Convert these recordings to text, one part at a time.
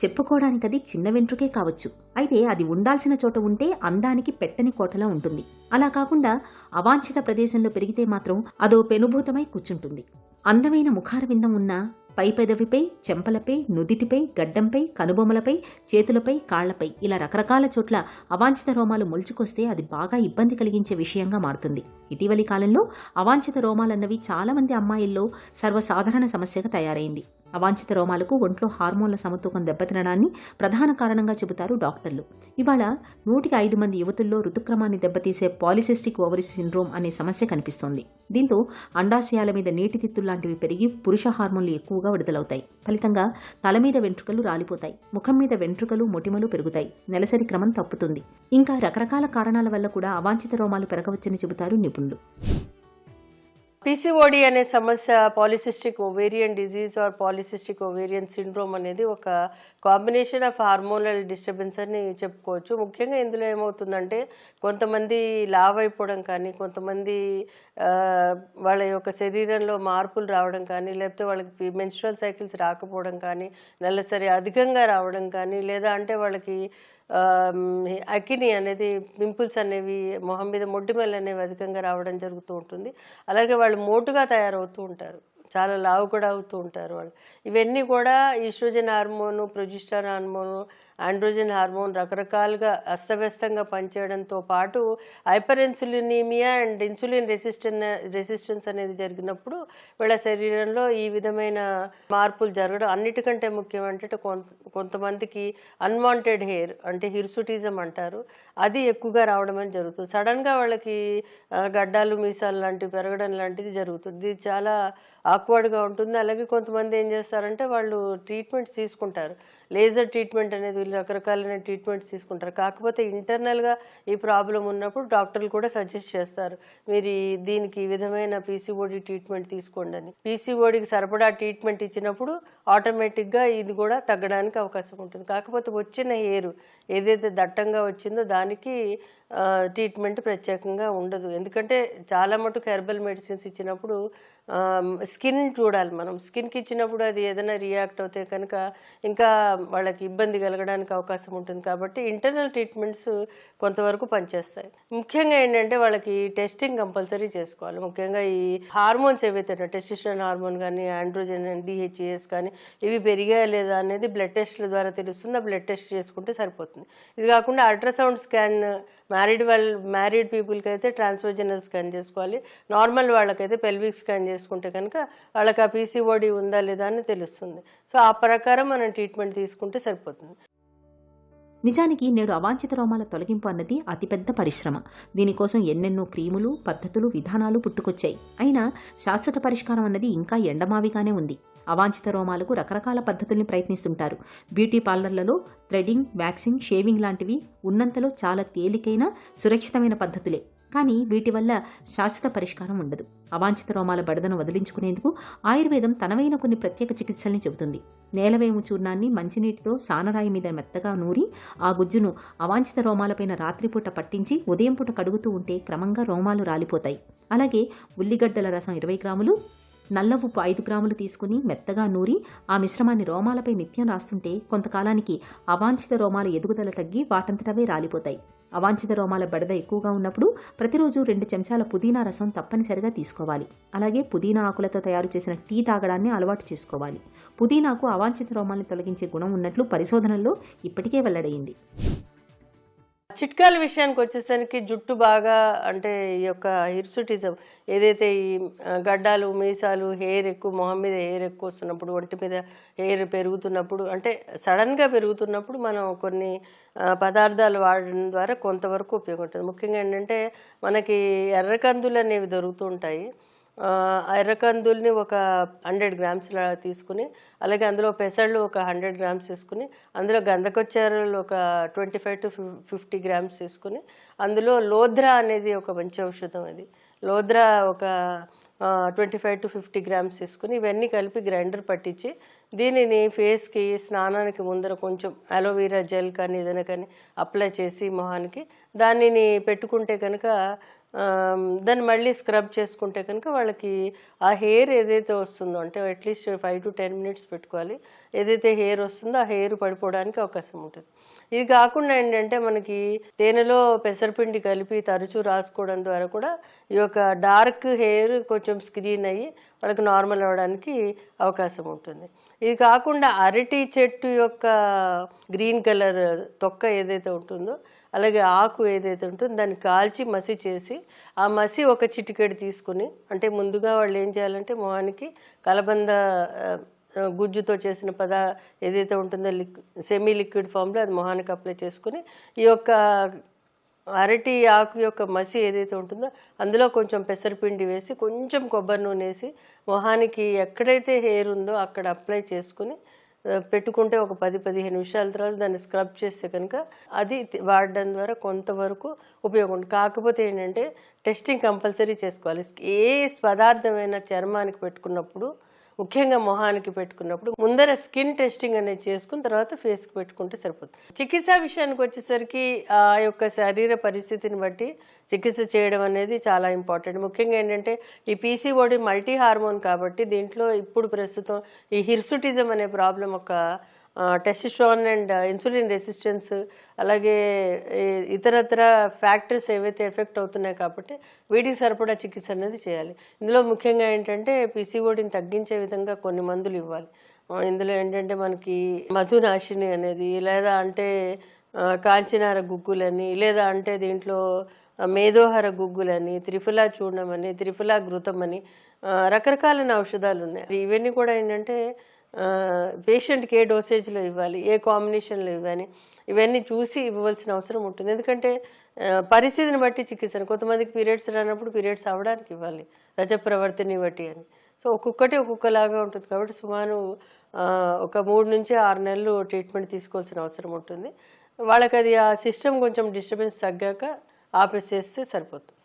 చెప్పుకోవడానికది చిన్న వెంట్రుకే కావచ్చు. అయితే అది ఉండాల్సిన చోట ఉంటే అందానికి పెట్టని కోటలా ఉంటుంది. అలా కాకుండా అవాంఛిత ప్రదేశంలో పెరిగితే మాత్రం అదో పెనుభూతమై కూర్చుంటుంది. అందమైన ముఖారవిందం ఉన్న పై పెదవిపై, చెంపలపై, నుదిటిపై, గడ్డంపై, కనుబొమలపై, చేతులపై, కాళ్లపై ఇలా రకరకాల చోట్ల అవాంఛిత రోమాలు మొలుచుకొస్తే అది బాగా ఇబ్బంది కలిగించే విషయంగా మారుతుంది. ఇటీవలి కాలంలో అవాంఛిత రోమాలన్నవి చాలామంది అమ్మాయిల్లో సర్వసాధారణ సమస్యగా తయారైంది. అవాంఛిత రోమాలకు ఒంట్లో హార్మోన్ల సమతూకం దెబ్బతినడాన్ని ప్రధాన కారణంగా చెబుతారు డాక్టర్లు. ఇవాళ 105 మంది యువతుల్లో ఋతుక్రమాన్ని దెబ్బతీసే పాలిసిస్టిక్ ఓవరీ సిండ్రోమ్ అనే సమస్య కనిపిస్తోంది. దీంతో అండాశయాల మీద నీటి తిత్తుల్లాంటివి పెరిగి పురుష హార్మోన్లు ఎక్కువగా విడుదలవుతాయి. ఫలితంగా తల మీద వెంట్రుకలు రాలిపోతాయి, ముఖం మీద వెంట్రుకలు, మొటిమలు పెరుగుతాయి, నెలసరి క్రమం తప్పుతుంది. ఇంకా రకరకాల కారణాల వల్ల కూడా అవాంఛిత రోమాలు పెరగవచ్చని చెబుతారు నిపుణులు. పీసీఓడి అనే సమస్య polycystic ovarian disease are polycystic ovarian syndrome అనేది ఒక కాంబినేషన్ ఆఫ్ హార్మోనల్ డిస్టర్బెన్స్ అని చెప్పుకోవచ్చు. ముఖ్యంగా ఇందులో ఏమవుతుందంటే కొంతమంది లావ్ అయిపోవడం కానీ, కొంతమంది వాళ్ళ యొక్క శరీరంలో మార్పులు రావడం కానీ, లేకపోతే వాళ్ళకి మెన్స్ట్రువల్ సైకిల్స్ రాకపోవడం కానీ, నెలసరి అధికంగా రావడం కానీ, లేదా అంటే వాళ్ళకి అకిని అనేది పింపుల్స్ అనేవి మొహం మీద మొటిమలు అనేవి అధికంగా రావడం జరుగుతూ ఉంటుంది. అలాగే వాళ్ళు మోటుగా తయారవుతూ ఉంటారు, చాలా లావు కూడా అవుతూ ఉంటారు వాళ్ళు. ఇవన్నీ కూడా oestrogen hormone, progesterone hormone, androgen hormone రకరకాలుగా అస్తవ్యస్తంగా పనిచేయడంతో పాటు hyper insulinemia and insulin resistance అనేది జరిగినప్పుడు వీళ్ళ శరీరంలో ఈ విధమైన మార్పులు జరగడం. అన్నిటికంటే ముఖ్యం అంటే కొంతమందికి అన్వాంటెడ్ హెయిర్ అంటే హిర్సుటిజం అంటారు, అది ఎక్కువగా రావడం అని జరుగుతుంది. సడన్గా వాళ్ళకి గడ్డాలు, మీసాలు లాంటివి పెరగడం లాంటిది జరుగుతుంది. ఇది చాలా ఆక్వర్డ్గా ఉంటుంది. అలాగే కొంతమంది ఏం చేస్తారంటే వాళ్ళు ట్రీట్మెంట్స్ తీసుకుంటారు, లేజర్ ట్రీట్మెంట్ అనేది, వీళ్ళు రకరకాలైన ట్రీట్మెంట్స్ తీసుకుంటారు. కాకపోతే ఇంటర్నల్గా ఈ ప్రాబ్లం ఉన్నప్పుడు డాక్టర్లు కూడా సజెస్ట్ చేస్తారు, మీరు దీనికి ఈ విధమైన పీసీఓడి ట్రీట్మెంట్ తీసుకోండి అని. పీసీఓడికి సరిపడా ట్రీట్మెంట్ ఇచ్చినప్పుడు ఆటోమేటిక్గా ఇది కూడా తగ్గడానికి అవకాశం ఉంటుంది. కాకపోతే వచ్చిన హెయిర్ ఏదైతే దట్టంగా వచ్చిందో దానికి ట్రీట్మెంట్ ప్రత్యేకంగా ఉండదు. ఎందుకంటే చాలా మటుకు హెర్బల్ మెడిసిన్స్ ఇచ్చినప్పుడు స్కిన్ చూడాలి మనం. స్కిన్కి ఇచ్చినప్పుడు అది ఏదైనా రియాక్ట్ అవుతే కనుక ఇంకా వాళ్ళకి ఇబ్బంది కలగడానికి అవకాశం ఉంటుంది. కాబట్టి ఇంటర్నల్ ట్రీట్మెంట్స్ కొంతవరకు పనిచేస్తాయి. ముఖ్యంగా ఏంటంటే వాళ్ళకి టెస్టింగ్ కంపల్సరీ చేసుకోవాలి. ముఖ్యంగా ఈ హార్మోన్స్ ఏవైతే టెస్టిస్టెరాన్ హార్మోన్ కానీ, ఆండ్రోజన్, డిహెచ్ఏఎస్ కానీ ఇవి పెరిగాయా లేదా అనేది బ్లడ్ టెస్ట్ల ద్వారా తెలుస్తుంది. ఆ బ్లడ్ టెస్ట్ చేసుకుంటే సరిపోతుంది. ఇది కాకుండా అల్ట్రాసౌండ్ స్కాన్ మ్యారీడ్ పీపుల్కి అయితే ట్రాన్స్వజనల్ స్కాన్ చేసుకోవాలి. నార్మల్ వాళ్ళకైతే పెల్విక్ స్కాన్ చేసుకుంటే కనుక వాళ్ళకి ఆ పీసీఓడి ఉందా లేదా అని తెలుస్తుంది. సో ఆ ప్రకారం మనం ట్రీట్మెంట్ తీసుకుంటే సరిపోతుంది. నిజానికి నేడు అవాంఛిత రోమాల తొలగింపు అన్నది అతిపెద్ద పరిశ్రమ. దీనికోసం ఎన్నెన్నో క్రీములు, పద్ధతులు, విధానాలు పుట్టుకొచ్చాయి. అయినా శాశ్వత పరిష్కారం అన్నది ఇంకా ఎండమావిగానే ఉంది. అవాంఛిత రోమాలకు రకరకాల పద్ధతుల్ని ప్రయత్నిస్తుంటారు. బ్యూటీ పార్లర్లలో థ్రెడింగ్, వ్యాక్సింగ్, షేవింగ్ లాంటివి ఉన్నంతలో చాలా తేలికైన, సురక్షితమైన పద్ధతులే. కానీ వీటి వల్ల శాశ్వత పరిష్కారం ఉండదు. అవాంఛిత రోమాల బడదను వదిలించుకునేందుకు ఆయుర్వేదం తనవైన కొన్ని ప్రత్యేక చికిత్సల్ని చెబుతుంది. నేలవేము చూర్ణాన్ని మంచినీటితో సానరాయి మీద మెత్తగా నూరి ఆ గుజ్జును అవాంఛిత రోమాలపైన రాత్రిపూట పట్టించి ఉదయం పూట కడుగుతూ ఉంటే క్రమంగా రోమాలు రాలిపోతాయి. అలాగే ఉల్లిగడ్డల రసం 20 గ్రాములు, నల్ల ఉప్పు 5 గ్రాములు తీసుకుని మెత్తగా నూరి ఆ మిశ్రమాన్ని రోమాలపై నిత్యం రాస్తుంటే కొంతకాలానికి అవాంఛిత రోమాల ఎదుగుదల తగ్గి వాటంతటవే రాలిపోతాయి. అవాంఛిత రోమాల బెడద ఎక్కువగా ఉన్నప్పుడు ప్రతిరోజు 2 చెంచాల పుదీనా రసం తప్పనిసరిగా తీసుకోవాలి. అలాగే పుదీనా ఆకులతో తయారు చేసిన టీ తాగడాన్ని అలవాటు చేసుకోవాలి. పుదీనాకు అవాంఛిత రోమాల్ని తొలగించే గుణం ఉన్నట్లు పరిశోధనల్లో ఇప్పటికే వెల్లడైంది. చిట్కాల విషయానికి వచ్చేసరికి జుట్టు బాగా అంటే ఈ యొక్క హిర్సుటిజం ఏదైతే ఈ గడ్డాలు, మీసాలు, హెయిర్ ఎక్కువ, మొహం మీద హెయిర్ ఎక్కువ వస్తున్నప్పుడు, ఒంటి మీద హెయిర్ పెరుగుతున్నప్పుడు, అంటే సడన్గా పెరుగుతున్నప్పుడు మనం కొన్ని పదార్థాలు వాడడం ద్వారా కొంతవరకు ఉపయోగం ఉంటుంది. ముఖ్యంగా ఏంటంటే మనకి ఎర్రకందులు అనేవి దొరుకుతూ ఉంటాయి. ఎర్రకందుల్ని ఒక 100 గ్రామ్స్ తీసుకుని, అలాగే అందులో పెసళ్ళు ఒక 100 గ్రామ్స్ తీసుకుని, అందులో గంధకొచ్చారులు ఒక 25 to 50 గ్రామ్స్ తీసుకుని, అందులో లోద్రా అనేది ఒక మంచి ఔషధం, అది లోద్రా ఒక 25 to 50 గ్రామ్స్ తీసుకుని ఇవన్నీ కలిపి గ్రైండర్ పట్టించి దీనిని ఫేస్కి స్నానానికి ముందర కొంచెం అలోవెరా జెల్ కానీ ఏదైనా కానీ అప్లై చేసి మొహానికి దానిని పెట్టుకుంటే కనుక దాన్ని మళ్ళీ స్క్రబ్ చేసుకుంటే కనుక వాళ్ళకి ఆ హెయిర్ ఏదైతే వస్తుందో, అంటే అట్లీస్ట్ 5 to 10 minutes పెట్టుకోవాలి. ఏదైతే హెయిర్ వస్తుందో ఆ హెయిర్ పడిపోవడానికి అవకాశం ఉంటుంది. ఇది కాకుండా ఏంటంటే మనకి తేనెలో పెసరపిండి కలిపి తరచూ రాసుకోవడం ద్వారా కూడా ఈ యొక్క డార్క్ హెయిర్ కొంచెం స్క్రీన్ అయ్యి వాళ్ళకి నార్మల్ అవ్వడానికి అవకాశం ఉంటుంది. ఇది కాకుండా అరటి చెట్టు యొక్క గ్రీన్ కలర్ తొక్క ఏదైతే ఉంటుందో, అలాగే ఆకు ఏదైతే ఉంటుందో దాన్ని కాల్చి మసి చేసి ఆ మసి ఒక చిటికెడు తీసుకుని, అంటే ముందుగా వాళ్ళు ఏం చేయాలంటే మొహానికి కలబంద గుజ్జుతో చేసిన ఏదైతే ఉంటుందో సెమీ లిక్విడ్ ఫామ్లో అది మొహానికి అప్లై చేసుకుని ఈ యొక్క అరటి ఆకు యొక్క మసి ఏదైతే ఉంటుందో అందులో కొంచెం పెసరపిండి వేసి కొంచెం కొబ్బరి నూనె వేసి మొహానికి ఎక్కడైతే హెయిర్ ఉందో అక్కడ అప్లై చేసుకుని పెట్టుకుంటే ఒక 10-15 నిమిషాల తర్వాత దాన్ని స్క్రబ్ చేస్తే కనుక అది వాడడం ద్వారా కొంతవరకు ఉపయోగం ఉంటుంది. కాకపోతే ఏంటంటే టెస్టింగ్ కంపల్సరీ చేసుకోవాలి. ఏ పదార్థమైనా చర్మానికి పెట్టుకున్నప్పుడు, ముఖ్యంగా మొహానికి పెట్టుకున్నప్పుడు ముందర స్కిన్ టెస్టింగ్ అనేది చేసుకుని తర్వాత ఫేస్కి పెట్టుకుంటే సరిపోతుంది. చికిత్స విషయానికి వచ్చేసరికి ఆ యొక్క శరీర పరిస్థితిని బట్టి చికిత్స చేయడం అనేది చాలా ఇంపార్టెంట్. ముఖ్యంగా ఏంటంటే ఈ పీసీఓడి మల్టీ హార్మోన్ కాబట్టి దీంట్లో ఇప్పుడు ప్రస్తుతం ఈ హిర్సుటిజం అనే ప్రాబ్లం, ఒక టెస్టోస్టెరాన్ అండ్ ఇన్సులిన్ రెసిస్టెన్స్, అలాగే ఇతరత్ర ఫ్యాక్టర్స్ ఏవైతే ఎఫెక్ట్ అవుతున్నాయి కాబట్టి వీటికి సరిపడా చికిత్స అనేది చేయాలి. ఇందులో ముఖ్యంగా ఏంటంటే పీసీఓడిని తగ్గించే విధంగా కొన్ని మందులు ఇవ్వాలి. ఇందులో ఏంటంటే మనకి మధునాశిని అనేది, లేదా అంటే కాంచనార గుగ్గులని, లేదా అంటే దీంట్లో మేధోహర గుగ్గులని, త్రిఫలా చూర్ణం అని, త్రిఫలా ఘృతం అని రకరకాలైన ఔషధాలు ఉన్నాయి. ఇవన్నీ కూడా ఏంటంటే పేషెంట్కి ఏ డోసేజ్లో ఇవ్వాలి, ఏ కాంబినేషన్లో ఇవ్వాలి, ఇవన్నీ చూసి ఇవ్వవలసిన అవసరం ఉంటుంది. ఎందుకంటే పరిస్థితిని బట్టి చికిత్సను, కొంతమందికి పీరియడ్స్ రానప్పుడు పీరియడ్స్ అవ్వడానికి ఇవ్వాలి, రజప్రవర్తిని బట్టి అని. సో ఒక్కొక్కటి ఒక్కొక్కలాగా ఉంటుంది కాబట్టి సుమారు ఒక 3 నుంచి 6 నెలలు ట్రీట్మెంట్ తీసుకోవాల్సిన అవసరం ఉంటుంది. వాళ్ళకి అది ఆ సిస్టమ్ కొంచెం డిస్టర్బెన్స్ తగ్గాక ఆపేసేస్తే సరిపోతుంది.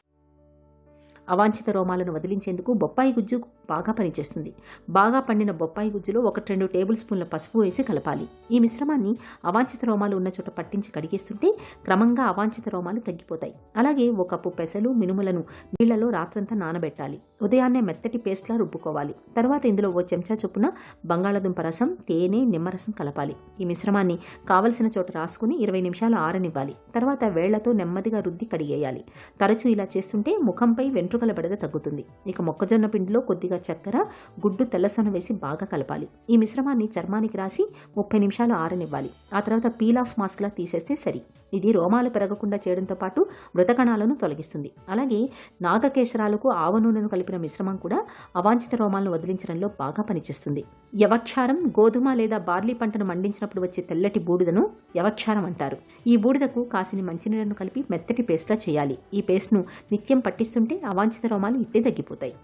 అవాంఛిత రోమాలను వదిలించేందుకు బొప్పాయి గుజ్జు బాగా పనిచేస్తుంది. బాగా పండిన బొప్పాయి గుజ్జులో 1-2 టేబుల్ స్పూన్ల పసుపు వేసి కలపాలి. ఈ మిశ్రమాన్ని అవాంఛిత రోమాలు ఉన్న చోట పట్టించి కడిగేస్తుంటే క్రమంగా అవాంఛిత రోమాలు తగ్గిపోతాయి. అలాగే 1 కప్పు పెసలు, మినుములను నీళ్లలో రాత్రంతా నానబెట్టాలి. ఉదయాన్నే మెత్తటి పేస్ట్లా రుబ్బుకోవాలి. తర్వాత ఇందులో 1 చెంచా చొప్పున బంగాళదుంప రసం, తేనె, నిమ్మరసం కలపాలి. ఈ మిశ్రమాన్ని కావలసిన చోట రాసుకుని 20 నిమిషాలు ఆరనివ్వాలి. తర్వాత వేళ్లతో నెమ్మదిగా రుద్ది కడిగేయాలి. తరచూ ఇలా చేస్తుంటే ముఖంపై వెంట్రుకల బెడద తగ్గుతుంది. ఇక మొక్కజొన్న పిండిలో కొద్దిగా చక్కెర, గుడ్డు, తెల్లసొన వేసి బాగా కలపాలి. ఈ మిశ్రమాన్ని చర్మానికి రాసి 30 నిమిషాలు ఆరనివ్వాలి. ఆ తర్వాత పీల్ ఆఫ్ మాస్క్లా తీసేస్తే సరి. ఇది రోమాలు పెరగకుండా చేయడంతో పాటు మృతకణాలను తొలగిస్తుంది. అలాగే నాగకేశరాలకు ఆవ నూనెను కలిపిన మిశ్రమం కూడా అవాంఛిత రోమాలను వదిలించడంలో బాగా పనిచేస్తుంది. యవక్షారం, గోధుమ లేదా బార్లీ పంటను మండించినప్పుడు వచ్చే తెల్లటి బూడిదను యవక్షారం అంటారు. ఈ బూడిదకు కాసిని మంచినీళ్లను కలిపి మెత్తటి పేస్ట్లా చేయాలి. ఈ పేస్ట్ను నిత్యం పట్టిస్తుంటే అవాంఛిత రోమాలు ఇట్టే తగ్గిపోతాయి.